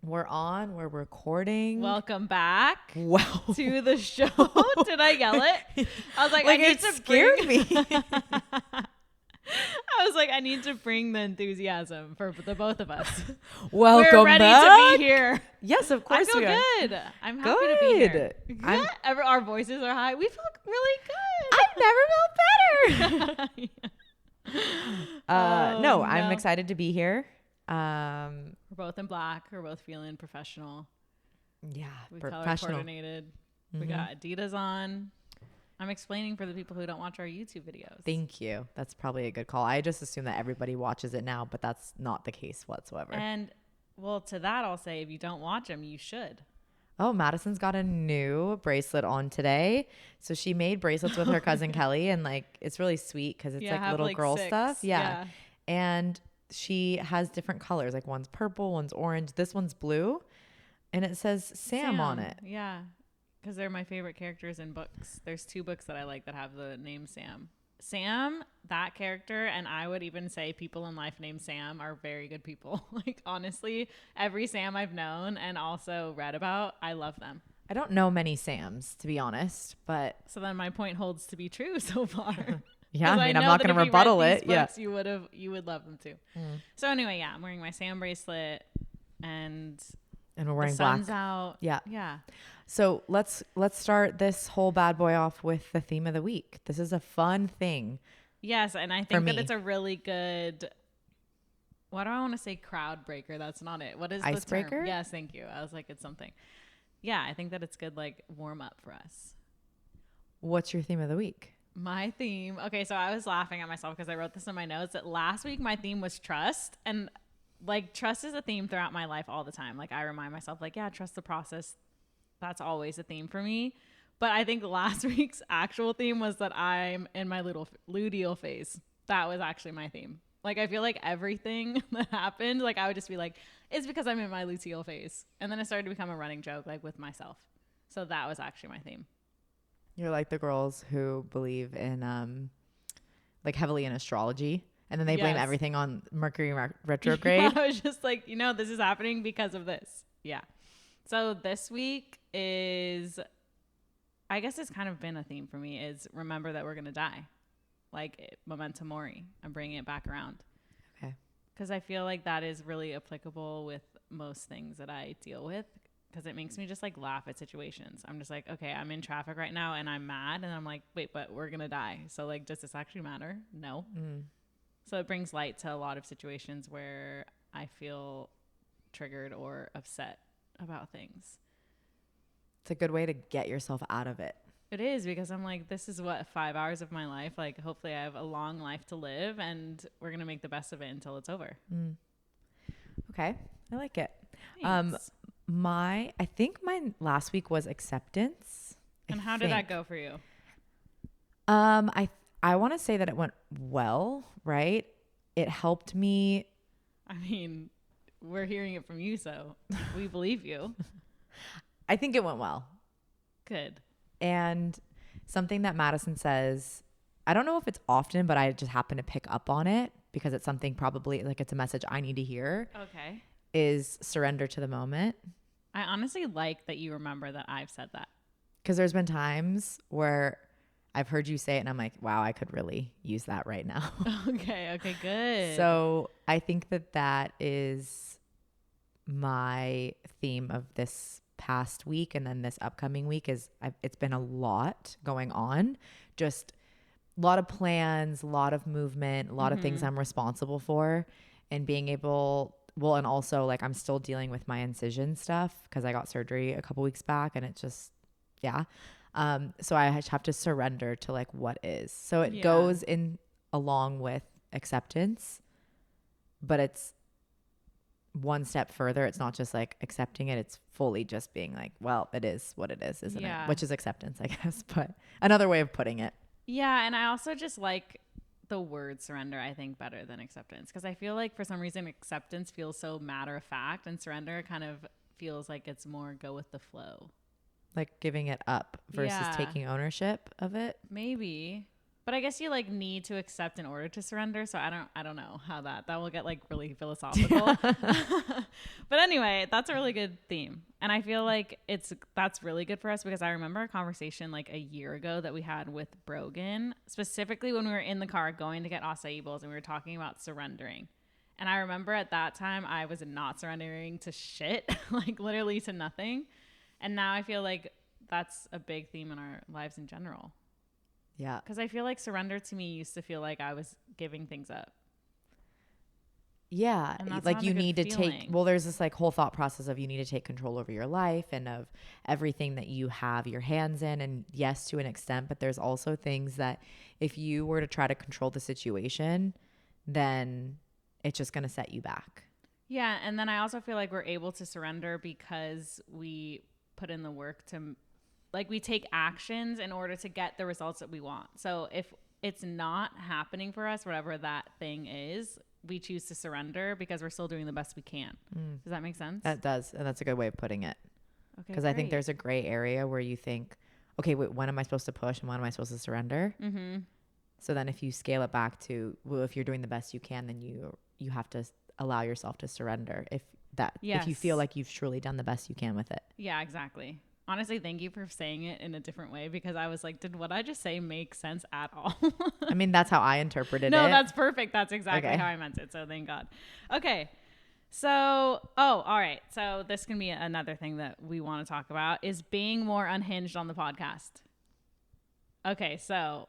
We're on. We're recording. Welcome back Wow. to the show. Did I yell it? I was like I need it to scared me. I was like, I need to bring the enthusiasm for the both of us. Welcome We're ready back. to be here. Yes, of course I feel we are. good. I'm happy to be here. I'm- Our voices are high. We feel really good. I've never felt better. No, I'm no. excited to be here. We're both in black. We're both feeling professional. Yeah, We color professional. coordinated. We got Adidas on. I'm explaining for the people who don't watch our YouTube videos. Thank you. That's probably a good call. I just assume that everybody watches it now, but that's not the case whatsoever. And well, to that I'll say, if you don't watch them, you should. Oh, Madison's got a new bracelet on today. So she made bracelets with her cousin Kelly, and like it's really sweet because it's like little girl 6. stuff. Yeah. And she has different colors. Like one's purple, one's orange. This one's blue. And it says Sam on it. Yeah. Because they're my favorite characters in books. There's 2 books that I like that have the name Sam. Sam, that character, and I would even say people in life named Sam are very good people. Like, honestly, every Sam I've known and also read about, I love them. I don't know many Sams, to be honest, but So then my point holds to be true so far. yeah, I mean, I'm know not that going to if you read rebuttal these it. Yeah. books, you would love them too. So anyway, yeah, I'm wearing my Sam bracelet and And we're wearing the black. sun's out. Yeah. Yeah. So let's start this whole bad boy off with the theme of the week. This is a fun thing. Yes, and I For think that me. it's a really good. What do I want to say? Crowd breaker. That's not it. What is Icebreaker? the term? Yes, thank you. I was like, it's something. Yeah, I think that it's good, like warm up for us. What's your theme of the week? My theme. Okay, so I was laughing at myself because I wrote this in my notes that last week my theme was trust, and like trust is a theme throughout my life all the time. Like I remind myself, like, yeah, trust the process. That's always a theme for me. But I think last week's actual theme was that I'm in my little luteal phase. That was actually my theme. Like, I feel like everything that happened, like, I would just be like, it's because I'm in my luteal phase. And then it started to become a running joke, like, with myself. So that was actually my theme. You're like the girls who believe in like heavily in astrology, and then they blame Yes. everything on Mercury retrograde. I was just like, this is happening because of this. Yeah. So this week is, I guess it's kind of been a theme for me, is remember that we're going to die. Like memento mori. I'm bringing it back around. Okay. Because I feel like that is really applicable with most things that I deal with. Because it makes me just like laugh at situations. I'm just like, okay, I'm in traffic right now and I'm mad. And I'm like, wait, but we're going to die. So like, does this actually matter? No. So it brings light to a lot of situations where I feel triggered or upset about things. It's a good way to get yourself out of it. It is, because I'm like, this is what 5 hours of my life. Like, hopefully I have a long life to live and we're going to make the best of it until it's over. Okay. I like it. Thanks. I think mine last week was acceptance. And how did that go for you? I want to say that it went well, right? It helped me. I mean, we're hearing it from you, so we believe you. I think it went well. Good. And something that Madison says, I don't know if it's often, but I just happen to pick up on it because it's something probably like it's a message I need to hear, Okay. is surrender to the moment. I honestly like that you remember that I've said that. Because there's been times where I've heard you say it and I'm like, wow, I could really use that right now. Okay, good. So I think that is my theme of this past week, and then this upcoming week is it's been a lot going on, just a lot of plans, a lot of movement, a lot of things I'm responsible for, and being able, well, and also like I'm still dealing with my incision stuff because I got surgery a couple weeks back, and it just, yeah. So I have to surrender to like what is. So it goes in along with acceptance, but it's one step further. It's not just like accepting it. It's fully just being like, well, it is what it is, isn't it? Which is acceptance, I guess, but another way of putting it. Yeah. And I also just like the word surrender, I think, better than acceptance. Because I feel like for some reason acceptance feels so matter of fact, and surrender kind of feels like it's more go with the flow. Like giving it up versus taking ownership of it. Maybe. But I guess you like need to accept in order to surrender. So I don't know how that will get like really philosophical. But anyway, that's a really good theme. And I feel like that's really good for us because I remember a conversation like a year ago that we had with Brogan, specifically when we were in the car going to get acai bowls and we were talking about surrendering. And I remember at that time I was not surrendering to shit, like literally to nothing. And now I feel like that's a big theme in our lives in general. Yeah. Because I feel like surrender to me used to feel like I was giving things up. Yeah. Like you need to feeling. there's this like whole thought process of you need to take control over your life and of everything that you have your hands in. And yes, to an extent, but there's also things that if you were to try to control the situation, then it's just going to set you back. Yeah. And then I also feel like we're able to surrender because we put in the work to, like, we take actions in order to get the results that we want. So if it's not happening for us, whatever that thing is, we choose to surrender because we're still doing the best we can. Does that make sense? That does. And that's a good way of putting it. Okay. Because I think there's a gray area where you think, okay, wait, when am I supposed to push and when am I supposed to surrender? Mm-hmm. So then if you scale it back to, well, if you're doing the best you can, then you have to allow yourself to surrender if you feel like you've truly done the best you can with it. Yeah, exactly. Honestly, thank you for saying it in a different way because I was like, did what I just say make sense at all? I mean, that's how I interpreted it. No, that's perfect. That's exactly how I meant it. So thank God. Okay. So, all right. So this can be another thing that we want to talk about is being more unhinged on the podcast. Okay. So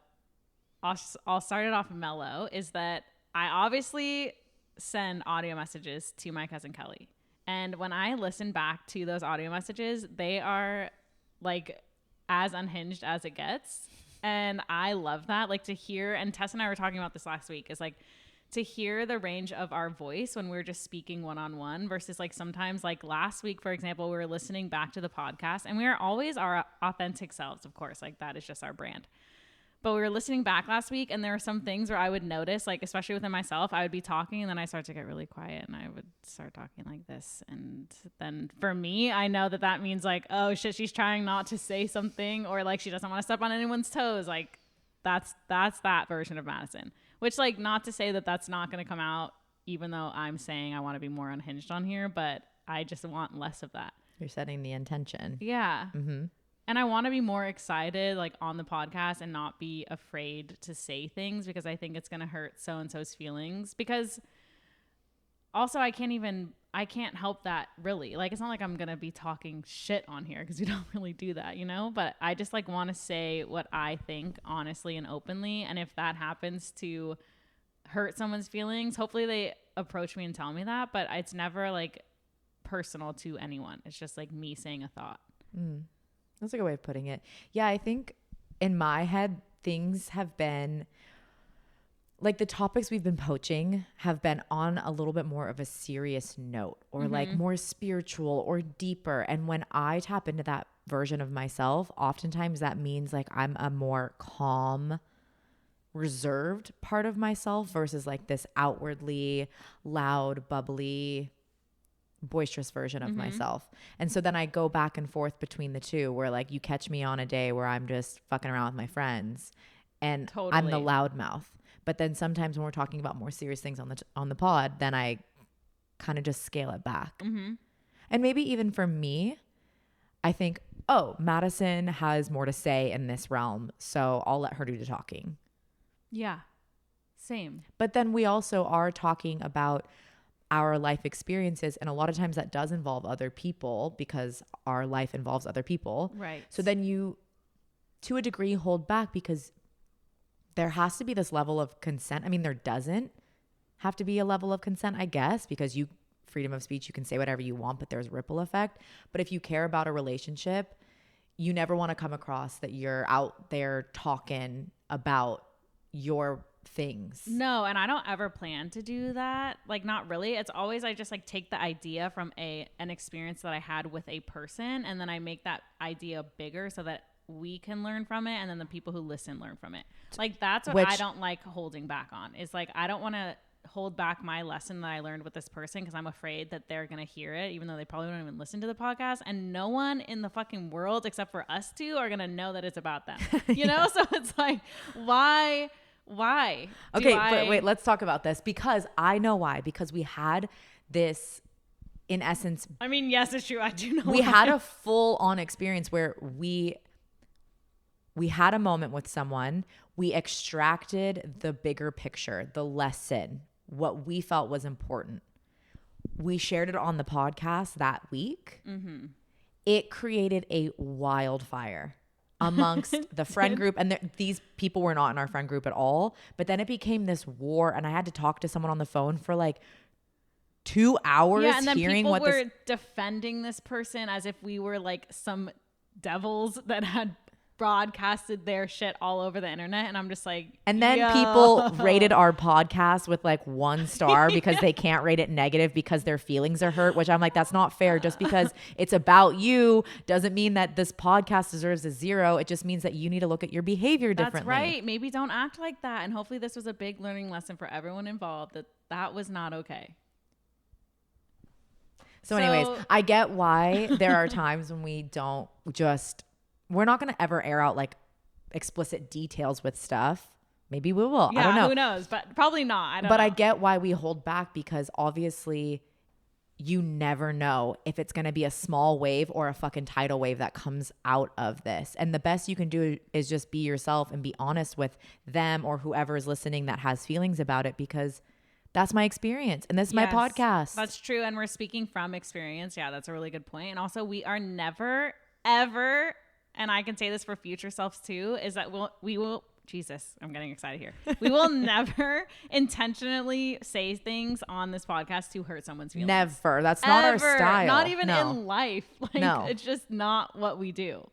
I'll start it off mellow is that I obviously send audio messages to my cousin Kelly. And when I listen back to those audio messages, they are like as unhinged as it gets. And I love that. Like to hear, and Tess and I were talking about this last week, is like to hear the range of our voice when we're just speaking one-on-one versus like sometimes like last week, for example, we were listening back to the podcast and we are always our authentic selves, of course, like that is just our brand. But we were listening back last week and there were some things where I would notice, like, especially within myself, I would be talking and then I start to get really quiet and I would start talking like this. And then for me, I know that that means like, oh shit, she's trying not to say something or like she doesn't want to step on anyone's toes. Like that's that version of Madison, which like not to say that that's not going to come out, even though I'm saying I want to be more unhinged on here, but I just want less of that. You're setting the intention. Yeah. Mm-hmm. And I want to be more excited like on the podcast and not be afraid to say things because I think it's going to hurt so-and-so's feelings because also I can't help that really. Like, it's not like I'm going to be talking shit on here because we don't really do that, you know, but I just like want to say what I think honestly and openly. And if that happens to hurt someone's feelings, hopefully they approach me and tell me that, but it's never like personal to anyone. It's just like me saying a thought. That's a good way of putting it. Yeah, I think in my head, things have been like the topics we've been poaching have been on a little bit more of a serious note or like more spiritual or deeper. And when I tap into that version of myself, oftentimes that means like I'm a more calm, reserved part of myself versus like this outwardly loud, bubbly, boisterous version of myself. And so then I go back and forth between the two where like you catch me on a day where I'm just fucking around with my friends and I'm the loudmouth. But then sometimes when we're talking about more serious things on the pod, then I kind of just scale it back. And maybe even for me, I think, oh, Madison has more to say in this realm, so I'll let her do the talking. Yeah, same. But then we also are talking about our life experiences, and a lot of times that does involve other people because our life involves other people. Right. So then you, to a degree, hold back because there has to be this level of consent. I mean, there doesn't have to be a level of consent, I guess, because freedom of speech, you can say whatever you want, but there's ripple effect. But if you care about a relationship, you never want to come across that you're out there talking about your things. No, and I don't ever plan to do that. Like, not really. It's always I just like take the idea from an experience that I had with a person, and then I make that idea bigger so that we can learn from it, and then the people who listen learn from it. Like, that's what I don't like holding back on. Is like I don't want to hold back my lesson that I learned with this person because I'm afraid that they're going to hear it, even though they probably don't even listen to the podcast. And no one in the fucking world except for us two are going to know that it's about them, you know? So it's like, why? Okay, but wait, let's talk about this because I know why. Because we had this, in essence. I mean, yes, it's true. I do know. We had a full on experience where we had a moment with someone. We extracted the bigger picture, the lesson, what we felt was important. We shared it on the podcast that week. Mm-hmm. It created a wildfire amongst the friend group. And these people were not in our friend group at all. But then it became this war. And I had to talk to someone on the phone for like 2 hours, and then hearing people what were defending this person as if we were like some devils that had broadcasted their shit all over the internet. And I'm just like, and then people rated our podcast with like 1 star because they can't rate it negative because their feelings are hurt, which I'm like, that's not fair. Just because it's about you doesn't mean that this podcast deserves a 0. It just means that you need to look at your behavior differently. That's right. Maybe don't act like that. And hopefully this was a big learning lesson for everyone involved, that was not okay. So anyways, I get why there are times when we're not going to ever air out like explicit details with stuff. Maybe we will. Yeah, I don't know. Who knows? But probably not. But I get why we hold back because obviously you never know if it's going to be a small wave or a fucking tidal wave that comes out of this. And the best you can do is just be yourself and be honest with them or whoever is listening that has feelings about it because that's my experience. And this is my podcast. That's true. And we're speaking from experience. Yeah, that's a really good point. And also we are never, ever, and I can say this for future selves too, is that we will, Jesus, I'm getting excited here. We will never intentionally say things on this podcast to hurt someone's feelings. Never. That's not our style. Not even in life. Like, no. It's just not what we do.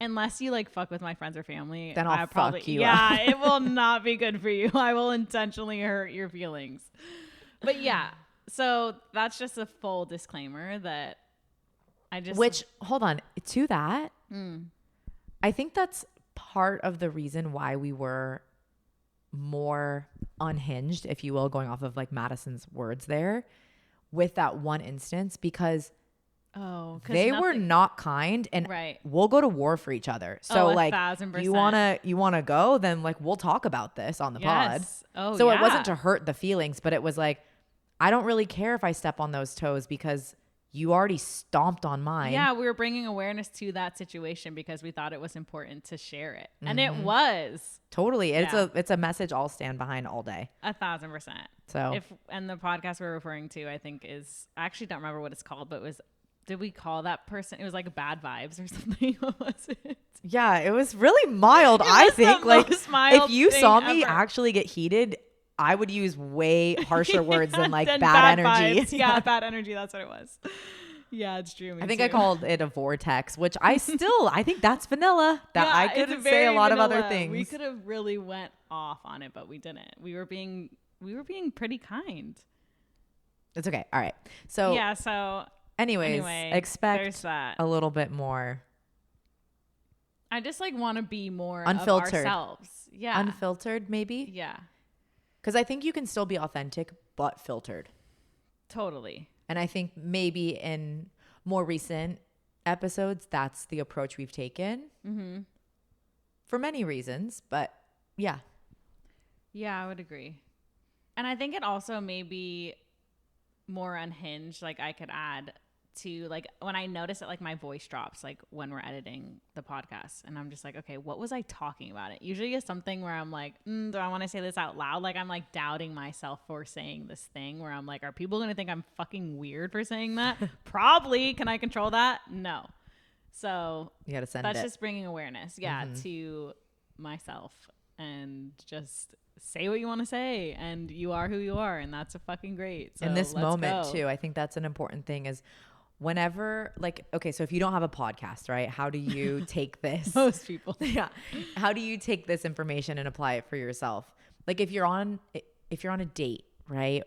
Unless you like fuck with my friends or family, then I'll probably, fuck you yeah, up. It will not be good for you. I will intentionally hurt your feelings. But yeah, so that's just a full disclaimer that Which, hold on, to that, I think that's part of the reason why we were more unhinged, if you will, going off of like Madison's words there with that one instance because they were not kind and we'll go to war for each other. So like 1,000%. you wanna go, then like we'll talk about this on the pod. So it wasn't to hurt the feelings, but it was like, I don't really care if I step on those toes because you already stomped on mine. Yeah, we were bringing awareness to that situation because we thought it was important to share it. And it was. Totally. It's a message I'll stand behind all day. 1,000%. So and the podcast we're referring to, I think I actually don't remember what it's called, but did we call that person? It was like bad vibes or something. What was it? Yeah, it was really mild. I think like if you saw me ever. Actually get heated, I would use way harsher words than like bad energy. Vibes. Yeah, bad energy. That's what it was. Yeah, it's true. I think I called it a vortex, which I think that's vanilla. That I couldn't say a lot of other things. We could have really went off on it, but we didn't. We were being pretty kind. It's okay. All right. So yeah. So anyways, expect a little bit more. I just like want to be more unfiltered. Of ourselves. Yeah. Unfiltered, maybe. Yeah. Because I think you can still be authentic, but filtered. Totally. And I think maybe in more recent episodes, that's the approach we've taken. Mm-hmm. For many reasons, but yeah. Yeah, I would agree. And I think it also may be more unhinged. Like I could add to like when I notice that like my voice drops like when we're editing the podcast and I'm just like, okay, what was I talking about? It usually is something where I'm like, do I want to say this out loud? Like I'm like doubting myself for saying this thing where I'm like, are people going to think I'm fucking weird for saying that? Probably. Can I control that? No. So you gotta send that's it. Just bringing awareness. Yeah. Mm-hmm. To myself and just say what you want to say and you are who you are. And that's a fucking great. So in this moment too, I think that's an important thing is whenever like, okay, so if you don't have a podcast, right? How do you take this? Most people. Yeah. How do you take this information and apply it for yourself? Like if you're on a date, right?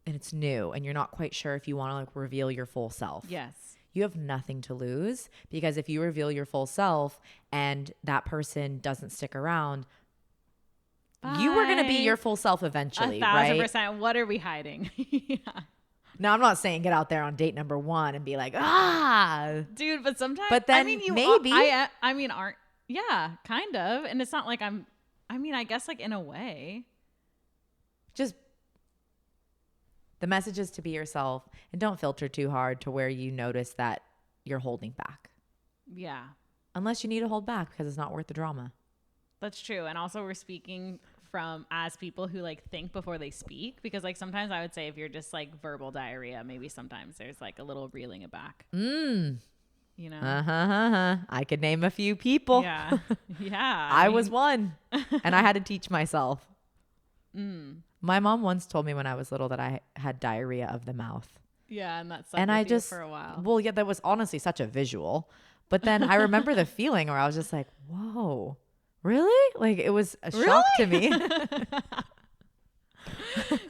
And it's new and you're not quite sure if you want to like reveal your full self. Yes. You have nothing to lose because if you reveal your full self and that person doesn't stick around, You were going to be Bye. your full self eventually, right? 1,000%. What are we hiding? Yeah. Now, I'm not saying get out there on date number 1 and be like, Dude, but sometimes, But then I mean, maybe. I mean, aren't, yeah, kind of. And it's not like I mean, I guess like in a way. Just the message is to be yourself and don't filter too hard to where you notice that you're holding back. Yeah. Unless you need to hold back because it's not worth the drama. That's true. And also we're speaking from as people who like think before they speak, because like sometimes I would say if you're just like verbal diarrhea, maybe sometimes there's like a little reeling it back. You know? I could name a few people. Yeah. Yeah. I was one and I had to teach myself. My mom once told me when I was little that I had diarrhea of the mouth. Yeah. And that's And I just, for a while. well, yeah, that was honestly such a visual. But then I remember the feeling where I was just like, whoa, really? Like it was a shock to me.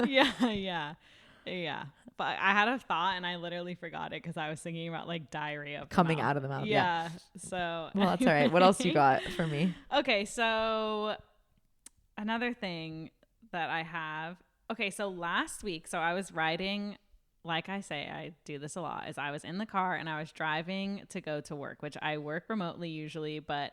Yeah. But I had a thought and I literally forgot it because I was thinking about like diarrhea Coming out of the mouth. Yeah. So well, that's all right. What else you got for me? Okay. So another thing that I have. Okay. So last week, so I was riding, like I say, I do this a lot, is I was in the car and I was driving to go to work, which I work remotely usually, but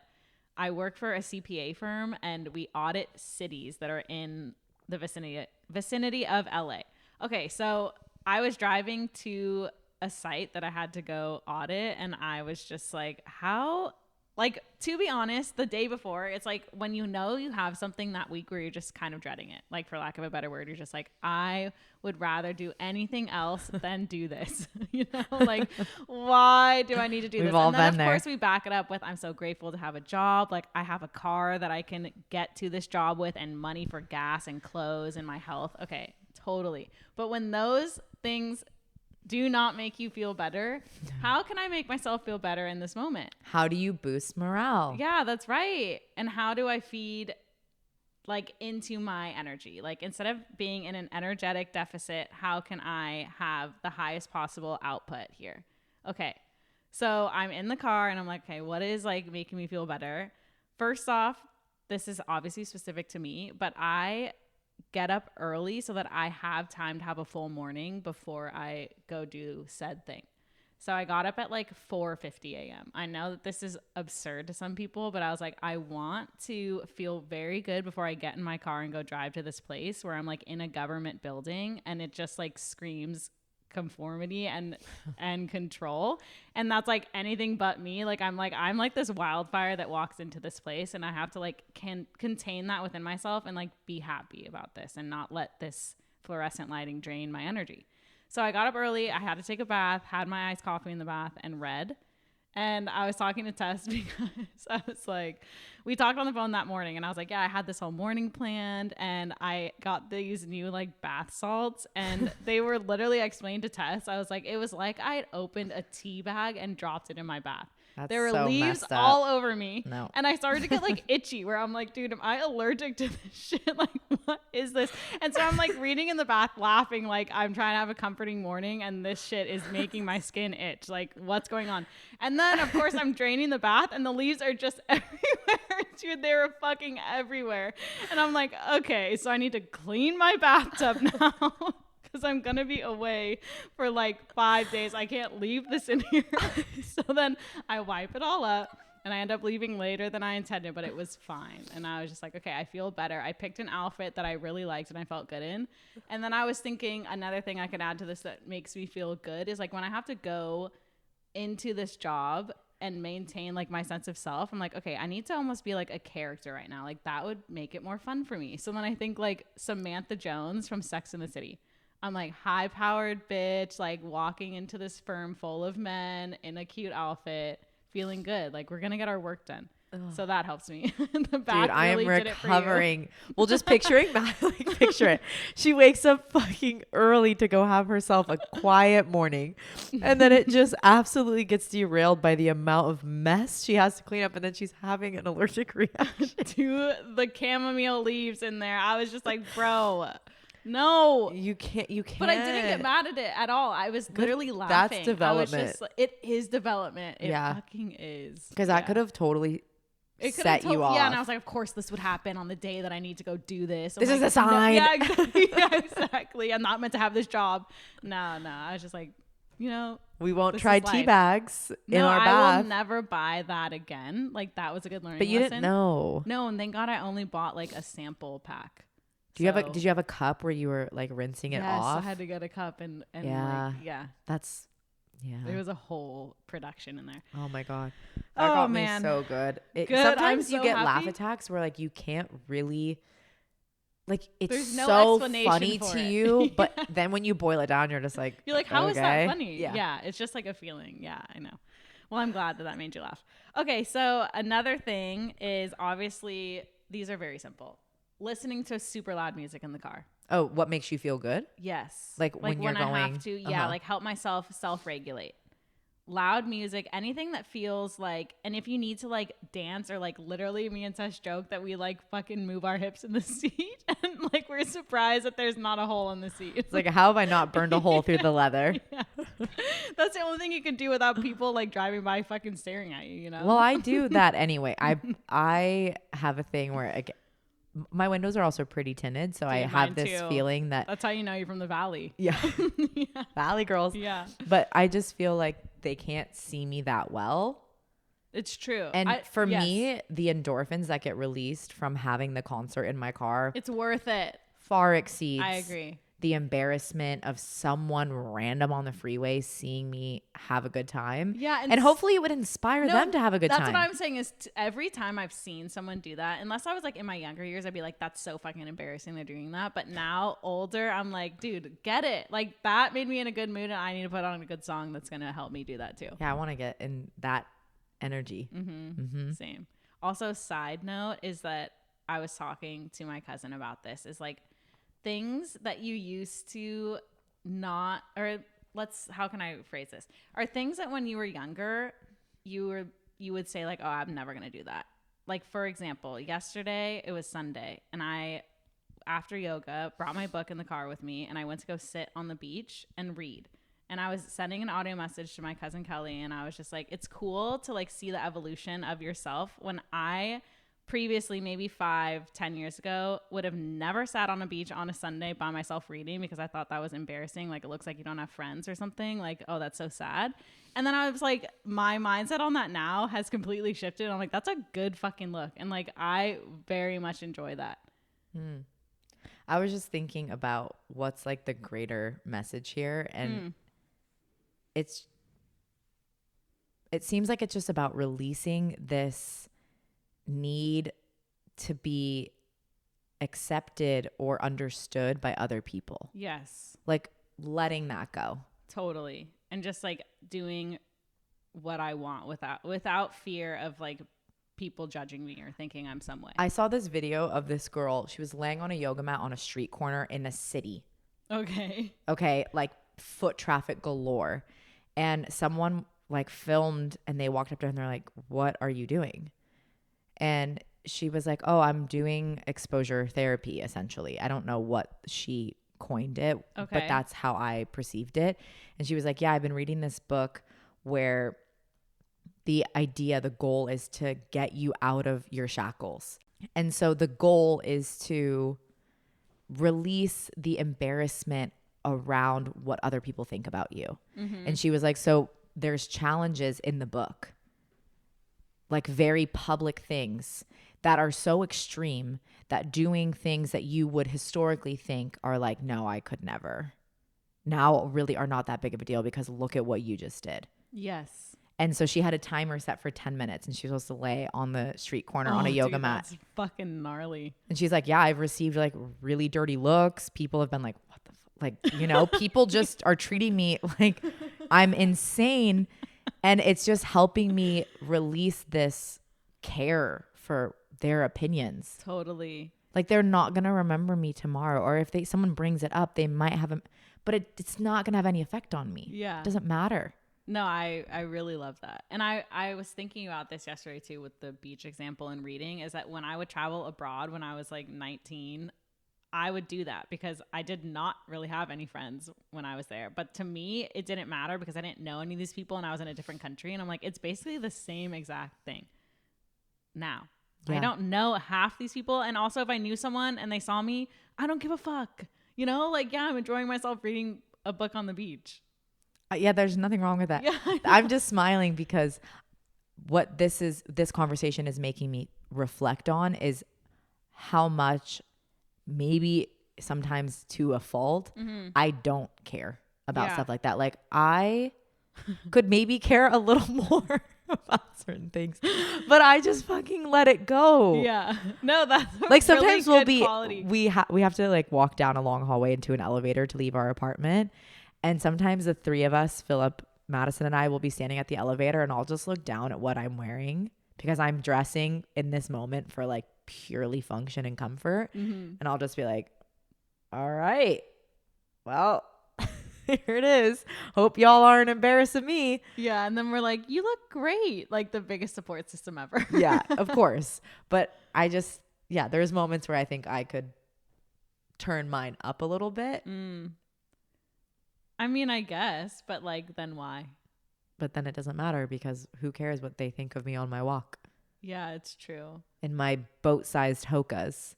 I work for a CPA firm and we audit cities that are in the vicinity of LA. Okay, so I was driving to a site that I had to go audit and I was just like, how, like, to be honest, the day before, it's like when you know you have something that week where you're just kind of dreading it, like for lack of a better word, you're just like, I would rather do anything else than do this. You know, like, why do I need to do We've this? all And then been of there. course we back it up with, I'm so grateful to have a job. Like I have a car that I can get to this job with and money for gas and clothes and my health. Okay, totally. But when those things do not make you feel better, how can I make myself feel better in this moment? How do you boost morale? Yeah, that's right. And how do I feed like into my energy? Like instead of being in an energetic deficit, how can I have the highest possible output here? Okay. So I'm in the car and I'm like, okay, what is like making me feel better? First off, this is obviously specific to me, but I get up early so that I have time to have a full morning before I go do said thing. So I got up at like 4:50 a.m. I know that this is absurd to some people, but I was like, I want to feel very good before I get in my car and go drive to this place where I'm like in a government building and it just like screams conformity and control, and that's like anything but me. Like I'm like this wildfire that walks into this place and I have to like contain that within myself and like be happy about this and not let this fluorescent lighting drain my energy. So I got up early, I had to take a bath, had my iced coffee in the bath and read. And I was talking to Tess because I was like, we talked on the phone that morning and I was like, yeah, I had this whole morning planned and I got these new like bath salts and they were literally, I explained to Tess, I was like, it was like I had opened a tea bag and dropped it in my bath. That's there were so leaves messed up. all over me. No. And I started to get like itchy where I'm like, dude, am I allergic to this shit? Like, what is this? And so I'm like reading in the bath, laughing, like I'm trying to have a comforting morning and this shit is making my skin itch. Like, what's going on? And then, of course, I'm draining the bath and the leaves are just everywhere. Dude, they were fucking everywhere. And I'm like, okay, so I need to clean my bathtub now. Because I'm going to be away for like 5 days. I can't leave this in here. So then I wipe it all up and I end up leaving later than I intended, but it was fine. And I was just like, okay, I feel better. I picked an outfit that I really liked and I felt good in. And then I was thinking another thing I could add to this that makes me feel good is like when I have to go into this job and maintain like my sense of self, I'm like, okay, I need to almost be like a character right now. Like that would make it more fun for me. So then I think like Samantha Jones from Sex and the City. I'm like high-powered bitch, like walking into this firm full of men in a cute outfit, feeling good. Like we're gonna get our work done. Ugh. So that helps me. The back Dude, I am really did it for you. recovering. Well, just picturing that, like picture it. She wakes up fucking early to go have herself a quiet morning, and then it just absolutely gets derailed by the amount of mess she has to clean up, and then she's having an allergic reaction to the chamomile leaves in there. I was just like, bro. No, you can't. But I didn't get mad at it at all. I was literally laughing. That's development. I was just, it is development. It yeah. fucking is. Because that could have totally set you off. Yeah, and I was like, of course this would happen on the day that I need to go do this. This is a sign. Yeah, exactly. Yeah, exactly. I'm not meant to have this job. No. I was just like, we won't try tea bags in our bath. I will never buy that again. Like, that was a good learning lesson. But you didn't know. No, and thank God I only bought like a sample pack. Did you have a cup where you were like rinsing it off? Yes, I had to get a cup and That's there was a whole production in there. Oh my God. That got me so good. Sometimes you get laugh attacks where like you can't really like it's so funny to you, but then when you boil it down, you're just like, you're like, how is that funny? Yeah, it's just like a feeling. Yeah, I know. Well, I'm glad that made you laugh. Okay, so another thing is obviously these are very simple. Listening to super loud music in the car. Oh, what makes you feel good? Yes. Like when you're going. I have to, like help myself self-regulate. Loud music, anything that feels like, and if you need to like dance or like literally me and Tess joke that we like fucking move our hips in the seat and like we're surprised that there's not a hole in the seat. It's like, how have I not burned a hole through the leather? Yeah. That's the only thing you can do without people like driving by fucking staring at you, Well, I do that anyway. I have a thing where my windows are also pretty tinted, so I have this feeling that's how you know you're from the valley. Yeah. Valley girls. Yeah. But I just feel like they can't see me that well. It's true. And for me, the endorphins that get released from having the concert in my car, it's worth it. Far exceeds. I agree. The embarrassment of someone random on the freeway seeing me have a good time. Yeah. And hopefully it would inspire them to have a good time. That's what I'm saying is every time I've seen someone do that, unless I was like in my younger years, I'd be like, that's so fucking embarrassing they're doing that. But now older, I'm like, dude, get it. Like that made me in a good mood and I need to put on a good song that's going to help me do that too. Yeah. I want to get in that energy. Same. Also, side note is that I was talking to my cousin about this is like, things that you used to not, or how can I phrase this? Are things that when you were younger, you would say like, oh, I'm never going to do that. Like, for example, yesterday, it was Sunday, and I, after yoga, brought my book in the car with me, and I went to go sit on the beach and read. And I was sending an audio message to my cousin Kelly, and I was just like, it's cool to like see the evolution of yourself. When I previously, maybe 5-10 years ago, would have never sat on a beach on a Sunday by myself reading because I thought that was embarrassing. Like, it looks like you don't have friends or something. Like, oh, that's so sad. And then I was like, my mindset on that now has completely shifted. I'm like, that's a good fucking look. And like, I very much enjoy that. I was just thinking about what's like the greater message here. And it seems like it's just about releasing this need to be accepted or understood by other people. Yes. Like letting that go. Totally. And just like doing what I want without fear of like people judging me or thinking I'm some way. I saw this video of this girl. She was laying on a yoga mat on a street corner in a city. Okay. Like foot traffic galore. And someone like filmed and they walked up to her and they're like, what are you doing? And she was like, oh, I'm doing exposure therapy, essentially. I don't know what she coined it, but that's how I perceived it. And she was like, yeah, I've been reading this book where the goal is to get you out of your shackles. And so the goal is to release the embarrassment around what other people think about you. And she was like, so there's challenges in the book, like very public things that are so extreme that doing things that you would historically think are like, no, I could never, now really are not that big of a deal because look at what you just did. Yes. And so she had a timer set for 10 minutes and she was supposed to lay on the street corner on a yoga mat. That's fucking gnarly. And she's like, yeah, I've received like really dirty looks. People have been like, what the like, people just are treating me like I'm insane. And it's just helping me release this care for their opinions. Totally. Like they're not going to remember me tomorrow. Or if someone brings it up, they might have but it's not going to have any effect on me. Yeah. It doesn't matter. No, I really love that. And I was thinking about this yesterday too with the beach example and reading is that when I would travel abroad when I was like 19, I would do that because I did not really have any friends when I was there. But to me, it didn't matter because I didn't know any of these people and I was in a different country. And I'm like, it's basically the same exact thing. now. Yeah. I don't know half these people. And also if I knew someone and they saw me, I don't give a fuck. You know, like, yeah, I'm enjoying myself reading a book on the beach. Yeah, there's nothing wrong with that. Yeah, I'm just smiling because what this conversation is making me reflect on is how much, maybe sometimes to a fault, I don't care about stuff like that. Like, I could maybe care a little more about certain things, but I just fucking let it go. Yeah. No, that's like sometimes really quality. we have to like walk down a long hallway into an elevator to leave our apartment, and sometimes the three of us, Philip, Madison, and I, will be standing at the elevator, and I'll just look down at what I'm wearing because I'm dressing in this moment for like purely function and comfort, and I'll just be like, all right, well, here it is. Hope y'all aren't embarrassing me. Yeah. And then we're like, you look great. Like the biggest support system ever. Yeah, of course. But I just, there's moments where I think I could turn mine up a little bit. I mean, I guess, but like, then why? But then it doesn't matter because who cares what they think of me on my walk? Yeah, it's true. In my boat-sized hokas.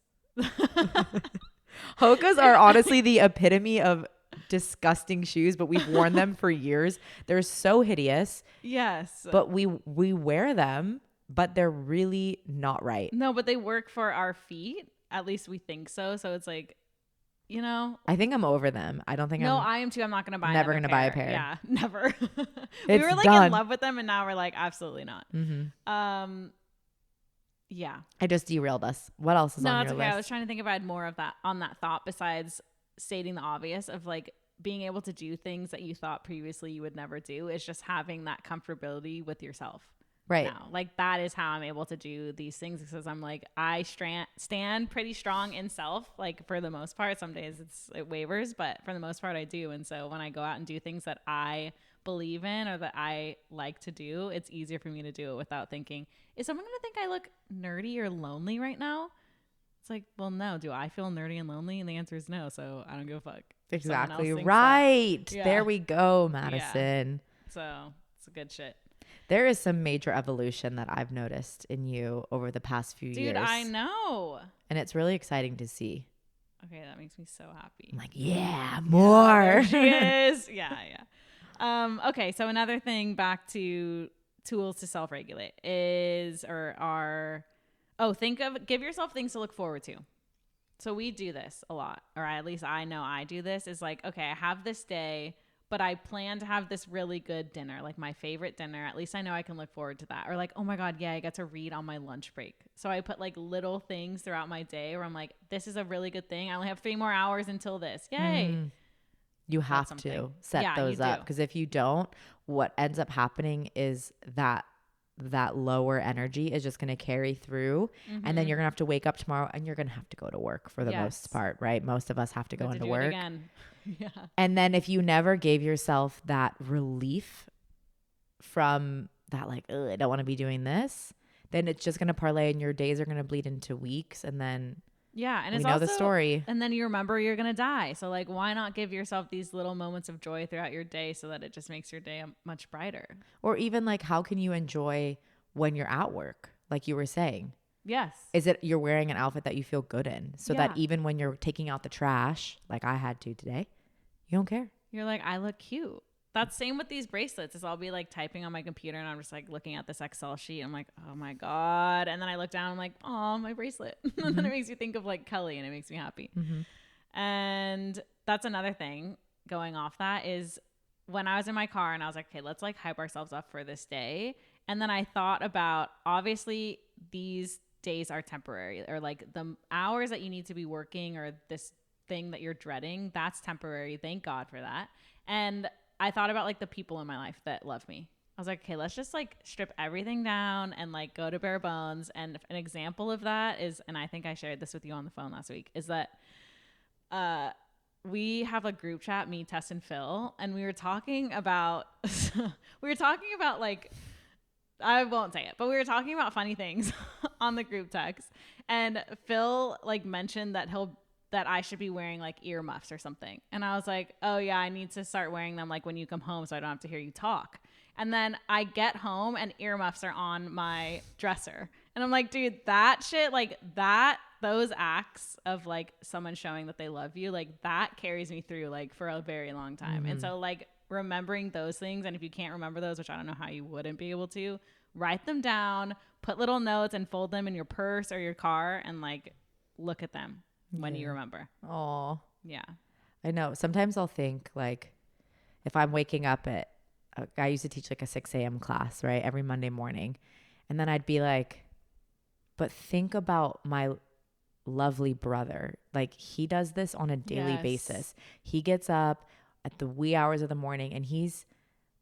Hokas are honestly the epitome of disgusting shoes, but we've worn them for years. They're so hideous. Yes. But we wear them, but they're really not right. No, but they work for our feet. At least we think so. So it's like, you know, I think I'm over them. I don't think I am too. I'm not going to buy never going to buy a pair. Yeah, never. We It's were like done. in love with them and now we're like, absolutely not. Yeah. I just derailed us. What else is on your list? I was trying to think if I had more of that on that thought besides stating the obvious of like being able to do things that you thought previously you would never do. Is just having that comfortability with yourself. Right. Now. Like that is how I'm able to do these things because I'm like, I stand pretty strong in self. Like for the most part, some days it wavers, but for the most part I do. And so when I go out and do things that I believe in or that I like to do, it's easier for me to do it without thinking, is someone going to think I look nerdy or lonely right now? It's like, well, no. Do I feel nerdy and lonely? And the answer is no. So I don't give a fuck. Exactly right. Yeah. There we go, Madison. Yeah. So it's a good shit. There is some major evolution that I've noticed in you over the past few years. Dude, I know. And it's really exciting to see. Okay, that makes me so happy. I'm like, yeah, more. Yeah, there she is. Yeah. Okay, so another thing back to tools to self-regulate give yourself things to look forward to. So we do this a lot, or at least I know I do this, is like, okay, I have this day, but I plan to have this really good dinner, like my favorite dinner. At least I know I can look forward to that. Or like, oh my God, yeah, I get to read on my lunch break. So I put like little things throughout my day where I'm like, this is a really good thing. I only have 3 more hours until this. Yay. You have to set those up because if you don't, what ends up happening is that lower energy is just going to carry through, and then you're going to have to wake up tomorrow and you're going to have to go to work for the most part, right? Most of us have to go into work. Yeah. And then if you never gave yourself that relief from that, like, I don't want to be doing this, then it's just going to parlay and your days are going to bleed into weeks, and then and we know the story. And then you remember you're going to die. So like, why not give yourself these little moments of joy throughout your day so that it just makes your day much brighter? Or even like, how can you enjoy when you're at work? Like you were saying. Yes. Is it you're wearing an outfit that you feel good in so that even when you're taking out the trash, like I had to today, you don't care. You're like, I look cute. That's same with these bracelets. Is I'll be like typing on my computer and I'm just like looking at this Excel sheet. I'm like, oh my God. And then I look down, I'm like, oh, my bracelet. And then it makes you think of like Kelly and it makes me happy. And that's another thing going off that is when I was in my car and I was like, okay, let's like hype ourselves up for this day. And then I thought about, obviously these days are temporary, or like the hours that you need to be working or this thing that you're dreading, that's temporary. Thank God for that. And I thought about like the people in my life that love me. I was like, okay, let's just like strip everything down and like go to bare bones. And an example of that is, and I think I shared this with you on the phone last week, is that we have a group chat, me, Tess, and Phil, and we were talking about like, I won't say it, but we were talking about funny things on the group text. And Phil like mentioned that I should be wearing like earmuffs or something. And I was like, oh yeah, I need to start wearing them like when you come home so I don't have to hear you talk. And then I get home and earmuffs are on my dresser. And I'm like, dude, that shit, like that, those acts of like someone showing that they love you, like that carries me through like for a very long time. And so like remembering those things, and if you can't remember those, which I don't know how you wouldn't be able to, write them down, put little notes and fold them in your purse or your car, and like look at them when you remember. Oh, Yeah. I know. Sometimes I'll think like if I'm waking up at, I used to teach like a 6 a.m. class, right? Every Monday morning. And then I'd be like, but think about my lovely brother. Like he does this on a daily basis. He gets up at the wee hours of the morning and he's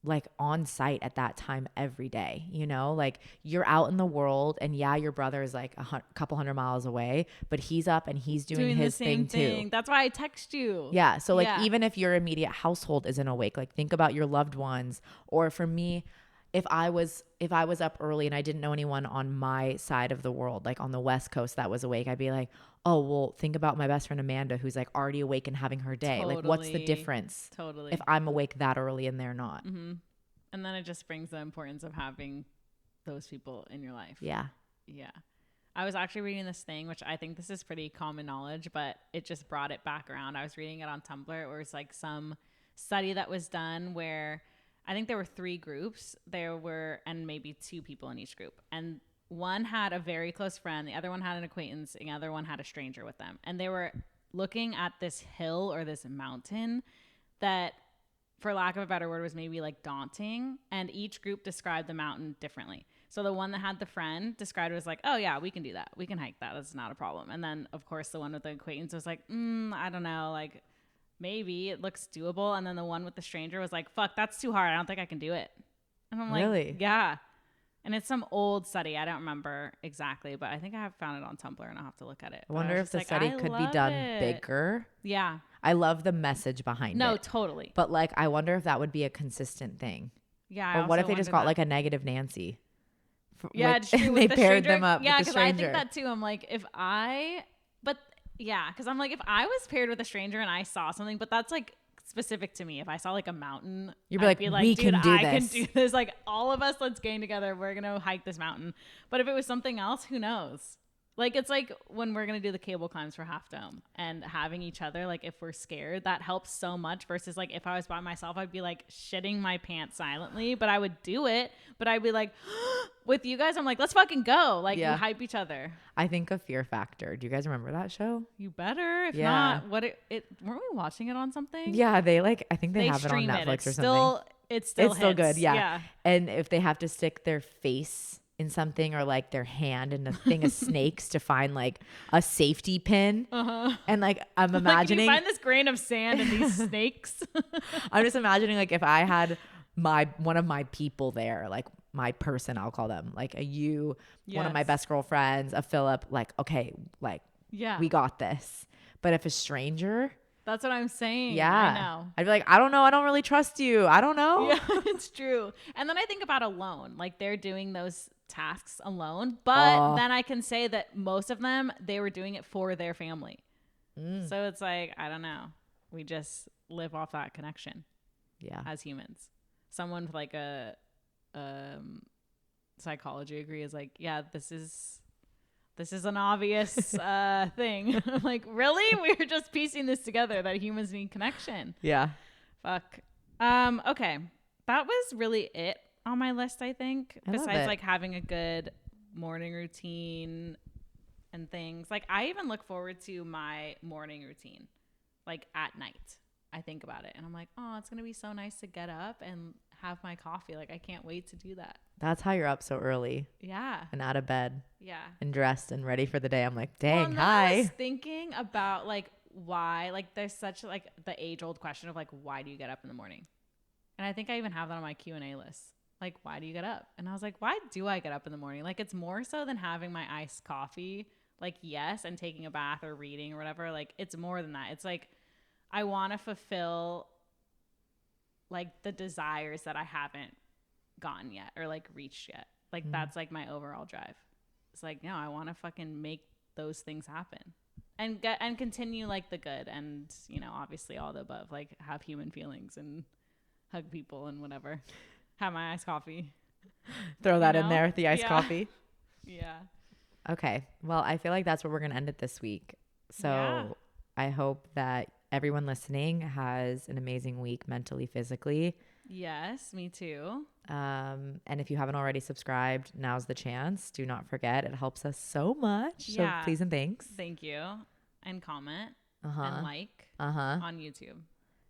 like on site at that time every day, you know, like you're out in the world and yeah, your brother is like a couple hundred miles away, but he's up and he's doing his the same thing too. That's why I text you. Yeah. So like even if your immediate household isn't awake, like think about your loved ones. Or for me, if I was up early and I didn't know anyone on my side of the world, like on the West Coast that was awake, I'd be like, oh, well, think about my best friend Amanda, who's like already awake and having her day. Like what's the difference if I'm awake that early and they're not? Mm-hmm. And then it just brings the importance of having those people in your life. Yeah. Yeah. I was actually reading this thing, which I think this is pretty common knowledge, but it just brought it back around. I was reading it on Tumblr where it's like some study that was done where I think there were 3 groups. And maybe 2 people in each group. And one had a very close friend. The other one had an acquaintance. And the other one had a stranger with them. And they were looking at this hill or this mountain that, for lack of a better word, was maybe like daunting. And each group described the mountain differently. So the one that had the friend described it as like, oh yeah, we can do that. We can hike that. That's not a problem. And then of course the one with the acquaintance was like, I don't know. Like maybe it looks doable. And then the one with the stranger was like, fuck, that's too hard. I don't think I can do it. And I'm like, really? Yeah. And it's some old study. I don't remember exactly, but I think I have found it on Tumblr and I'll have to look at it. I wonder if the study could be done bigger. Yeah. I love the message behind it. No, totally. But like, I wonder if that would be a consistent thing. Yeah. Or what if they just got like a negative Nancy? It's true. They paired them up with the stranger. I think that too. I'm like, because I'm like, if I was paired with a stranger and I saw something, but that's like specific to me. If I saw like a mountain, you'd be like, we can do this. I can do this. Like all of us, let's gang together. We're going to hike this mountain. But if it was something else, who knows? Like, it's like when we're going to do the cable climbs for Half Dome and having each other, like if we're scared, that helps so much versus like if I was by myself, I'd be like shitting my pants silently, but I would do it. But I'd be like, with you guys, I'm like, let's fucking go. Like we hype each other. I think of Fear Factor. Do you guys remember that show? You better. If not, weren't we watching it on something? Yeah, I think they have it on Netflix or something. It's still good. Yeah. And if they have to stick their face in something or like their hand in a thing of snakes to find like a safety pin. And like I'm imagining like, can you find this grain of sand in these snakes. I'm just imagining like if I had one of my people there, like my person, I'll call them, like one of my best girlfriends, a Philip, like, okay, like we got this. But if a stranger, that's what I'm saying. Yeah. I know. I'd be like, I don't know. I don't really trust you. I don't know. Yeah, it's true. And then I think about alone, like they're doing those tasks alone, but then I can say that most of them, they were doing it for their family. So it's like, I don't know. We just live off that connection. Yeah. As humans. Someone with like a psychology degree is like, yeah, this is an obvious thing. I'm like, really? We were just piecing this together that humans need connection. Yeah. Fuck. Okay. That was really it on my list, I think. Besides like having a good morning routine and things. Like I even look forward to my morning routine. Like at night. I think about it and I'm like, oh, it's going to be so nice to get up and have my coffee. Like I can't wait to do that. That's how you're up so early. Yeah. And out of bed. Yeah. And dressed and ready for the day. I'm like, dang, hi. I was thinking about like why, like there's such like the age old question of like, why do you get up in the morning? And I think I even have that on my Q&A list. Like, why do you get up? And I was like, why do I get up in the morning? Like, it's more so than having my iced coffee. Like, yes, and taking a bath or reading or whatever. Like, it's more than that. It's like, I want to fulfill like the desires that I haven't gotten yet or like reached yet. Like, that's like my overall drive. It's like, no, I want to fucking make those things happen and continue like the good. And, you know, obviously all the above, like have human feelings and hug people and whatever. Have my iced coffee. Throw that in there, the iced coffee. Yeah. Okay. Well, I feel like that's where we're going to end it this week. So Yeah. I hope that everyone listening has an amazing week mentally, physically. Yes, me too. And if you haven't already subscribed, now's the chance. Do not forget. It helps us so much. So Yeah. please and thanks. Thank you. And comment Uh-huh. and like Uh-huh. on YouTube.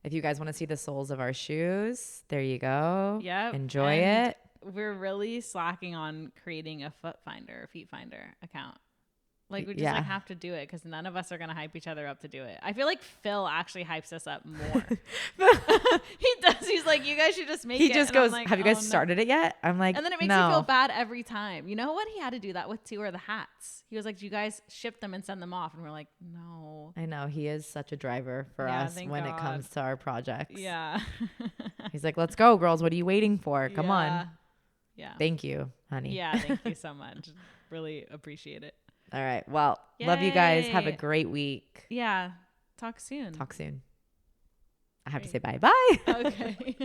If you guys want to see the soles of our shoes, there you go. Yep. Enjoy And it. we're really slacking on creating a feet finder account. Like we just Yeah. like have to do it because none of us are gonna hype each other up to do it. I feel like Phil actually hypes us up more. He does. He's like, you guys should just make it. He just And I'm goes, like, have you guys "Oh, no." started it yet? I'm like, And then it makes no. me feel bad every time. You know what he had to do that with too are the hats. He was like, do you guys ship them and send them off? And we're like, no. I know. He is such a driver for Yeah, us thank when it God. comes to our projects. Yeah. He's like, let's go, girls. What are you waiting for? Come on. Yeah. Thank you, honey. Yeah. Thank you so much. Really appreciate it. All right. Well, love you guys. Have a Yay. great week. Yeah. Talk soon. Talk soon. I have to Great. say bye. Bye. Okay.